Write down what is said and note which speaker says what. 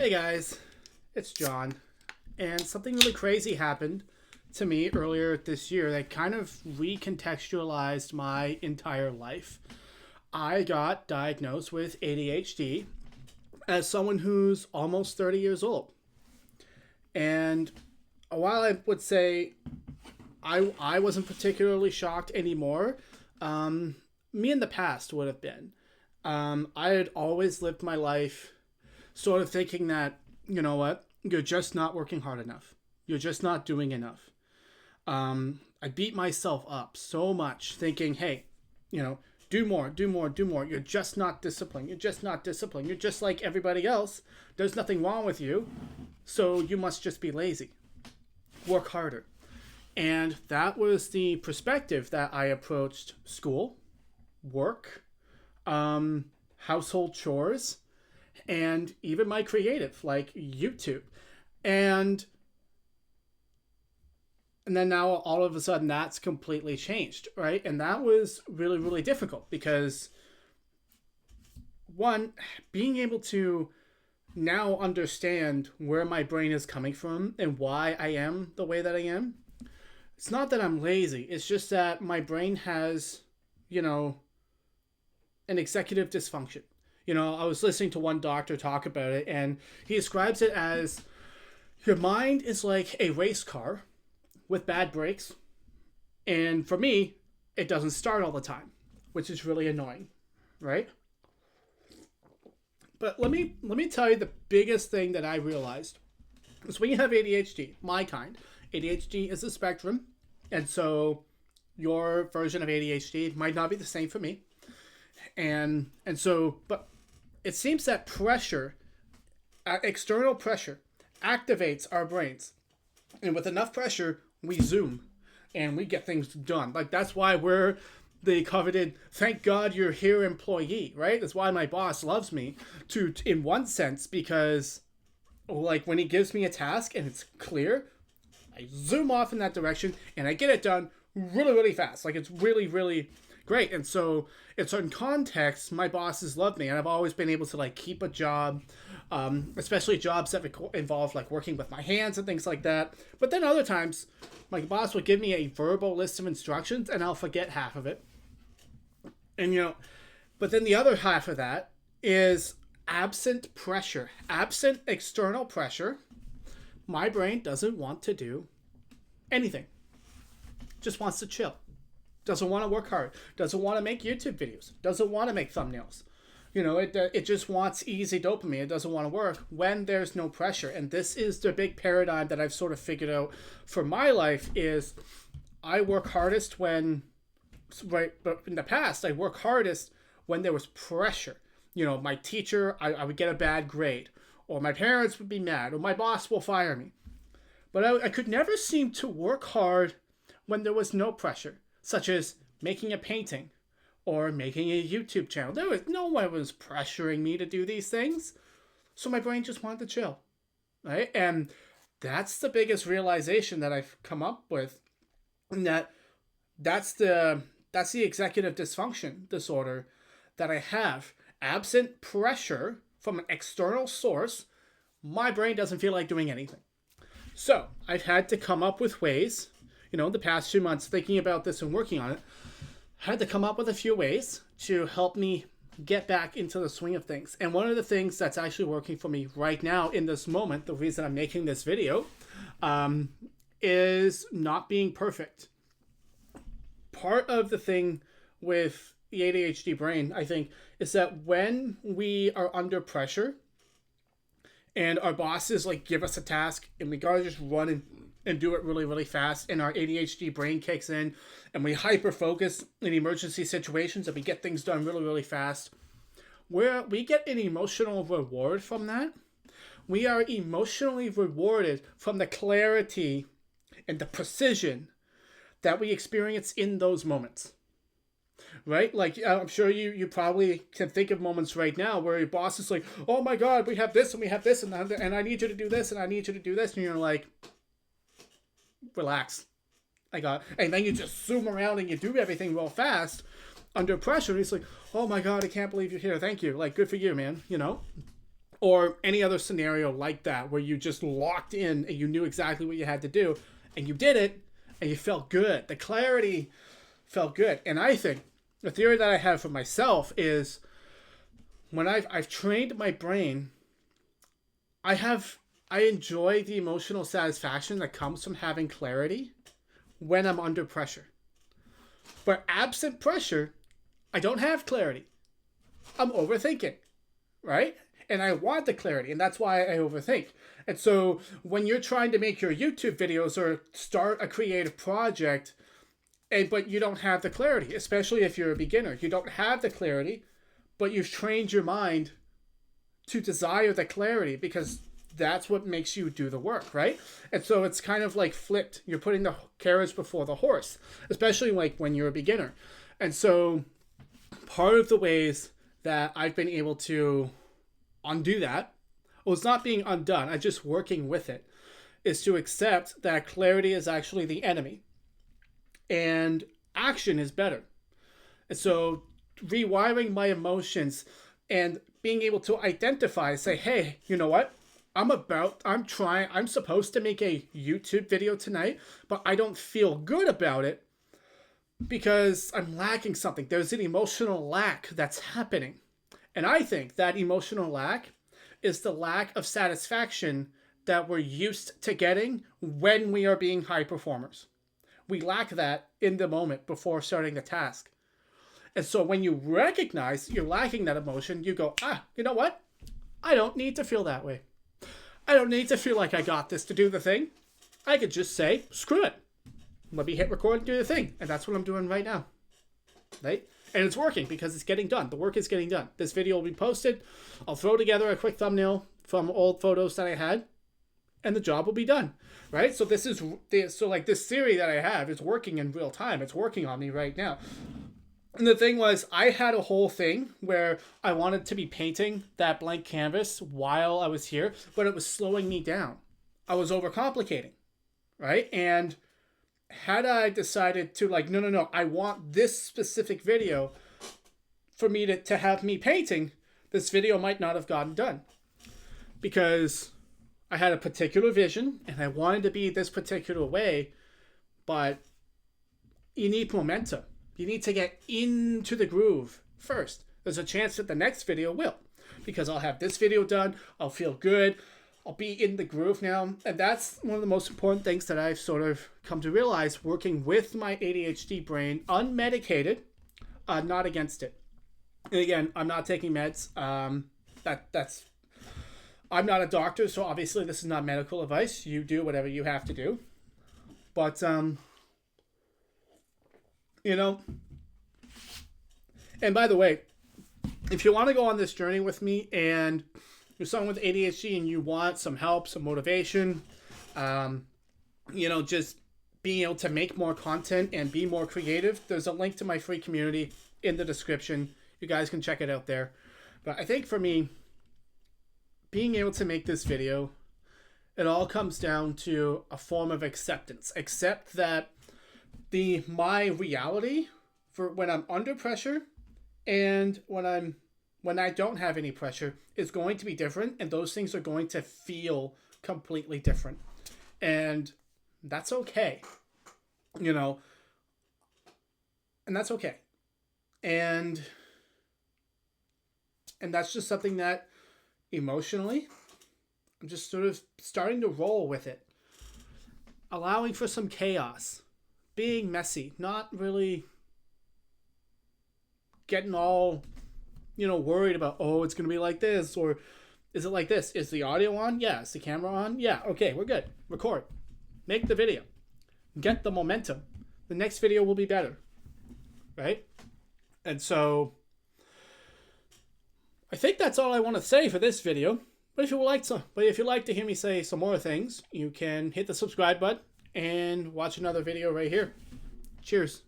Speaker 1: Hey guys, it's John, and something really crazy happened to me earlier this year that kind of recontextualized my entire life. I got diagnosed with ADHD as someone who's almost 30 years old. And while I would say I wasn't particularly shocked anymore, me in the past would have been. I had always lived my life sort of thinking that, you know what, you're just not working hard enough. You're just not doing enough. I beat myself up so much thinking, hey, do more, do more, do more. You're just not disciplined. You're just not disciplined. You're just like everybody else. There's nothing wrong with you. So you must just be lazy. Work harder. And that was the perspective that I approached school, work, household chores, and even my creative, like YouTube. And then now all of a sudden that's completely changed, right? And that was really, really difficult because, one, being able to now understand where my brain is coming from and why I am the way that I am. It's not that I'm lazy. It's just that my brain has, an executive dysfunction. I was listening to one doctor talk about it, and he describes it as your mind is like a race car with bad brakes. And for me, it doesn't start all the time, which is really annoying, right? But let me tell you the biggest thing that I realized is when you have ADHD, my kind. ADHD is a spectrum, and so your version of ADHD might not be the same for me. But it seems that pressure, external pressure, activates our brains. And with enough pressure, we zoom and we get things done. Like, that's why we're the coveted, thank God you're here employee, right? That's why my boss loves me, in one sense, because, like, when he gives me a task and it's clear, I zoom off in that direction and I get it done really, really fast. Like, it's really, really great. And so in certain contexts, my bosses love me, and I've always been able to, like, keep a job, especially jobs that involve, like, working with my hands and things like that. But then other times, my boss will give me a verbal list of instructions and I'll forget half of it. And, but then the other half of that is absent pressure, absent external pressure. My brain doesn't want to do anything, just wants to chill. Doesn't want to work hard. Doesn't want to make YouTube videos. Doesn't want to make thumbnails. It just wants easy dopamine. It doesn't want to work when there's no pressure. And this is the big paradigm that I've sort of figured out for my life is I work hardest when, right, but in the past, I work hardest when there was pressure. My teacher, I would get a bad grade, or my parents would be mad, or my boss will fire me. But I could never seem to work hard when there was no pressure, such as making a painting or making a YouTube channel. No one was pressuring me to do these things. So my brain just wanted to chill, right? And that's the biggest realization that I've come up with, and that's the executive dysfunction disorder that I have. Absent pressure from an external source, my brain doesn't feel like doing anything. So I've had to come up with ways, the past 2 months thinking about this and working on it, I had to come up with a few ways to help me get back into the swing of things. And one of the things that's actually working for me right now in this moment, the reason I'm making this video, is not being perfect. Part of the thing with the ADHD brain, I think, is that when we are under pressure and our bosses, like, give us a task and we gotta just run and do it really, really fast, and our ADHD brain kicks in and we hyper focus in emergency situations and we get things done really, really fast, where we get an emotional reward from that. We are emotionally rewarded from the clarity and the precision that we experience in those moments, right? Like, I'm sure you probably can think of moments right now where your boss is like, oh my God, we have this and we have this and I need you to do this and I need you to do this. And you're like, relax. And then you just zoom around and you do everything real fast under pressure. And he's like, oh my God, I can't believe you're here. Thank you. Like, good for you, man. or any other scenario like that where you just locked in and you knew exactly what you had to do and you did it and you felt good. The clarity felt good. And I think the theory that I have for myself is when I've trained my brain, I enjoy the emotional satisfaction that comes from having clarity when I'm under pressure. But absent pressure, I don't have clarity. I'm overthinking, right? And I want the clarity, and that's why I overthink. And so when you're trying to make your YouTube videos or start a creative project, but you don't have the clarity, especially if you're a beginner, you don't have the clarity, but you've trained your mind to desire the clarity because that's what makes you do the work, right? And so it's kind of like flipped. You're putting the carriage before the horse, especially like when you're a beginner. And so part of the ways that I've been able to undo that, well, it's not being undone, I'm just working with it, is to accept that clarity is actually the enemy and action is better. And so rewiring my emotions and being able to identify, say, hey, you know what? I'm supposed to make a YouTube video tonight, but I don't feel good about it because I'm lacking something. There's an emotional lack that's happening. And I think that emotional lack is the lack of satisfaction that we're used to getting when we are being high performers. We lack that in the moment before starting the task. And so when you recognize you're lacking that emotion, you go, you know what? I don't need to feel that way. I don't need to feel like I got this to do the thing. I could just say, screw it. Let me hit record and do the thing. And that's what I'm doing right now. Right? And it's working because it's getting done. The work is getting done. This video will be posted. I'll throw together a quick thumbnail from old photos that I had. And the job will be done. Right? So this theory that I have is working in real time. It's working on me right now. And the thing was, I had a whole thing where I wanted to be painting that blank canvas while I was here, but it was slowing me down. I was overcomplicating, right? And had I decided to no, I want this specific video for me to have me painting, this video might not have gotten done. Because I had a particular vision and I wanted to be this particular way, but you need momentum. You need to get into the groove first. There's a chance that the next video will, because I'll have this video done. I'll feel good. I'll be in the groove now. And that's one of the most important things that I've sort of come to realize working with my ADHD brain, unmedicated, not against it. And again, I'm not taking meds. I'm not a doctor, so obviously this is not medical advice. You do whatever you have to do. But, and by the way, if you want to go on this journey with me and you're someone with ADHD and you want some help, some motivation, just being able to make more content and be more creative, there's a link to my free community in the description. You guys can check it out there. But I think for me, being able to make this video, it all comes down to a form of acceptance. Accept that my reality for when I'm under pressure and when I don't have any pressure is going to be different, and those things are going to feel completely different. And that's okay. And that's okay. And that's just something that emotionally I'm just sort of starting to roll with it. Allowing for some chaos. Being messy, not really getting all, worried about, it's going to be like this, or is it like this? Is the audio on? Yeah. Is the camera on? Yeah. Okay, we're good. Record. Make the video. Get the momentum. The next video will be better. Right? And so I think that's all I want to say for this video. But if you'd like to hear me say some more things, you can hit the subscribe button and watch another video right here. Cheers.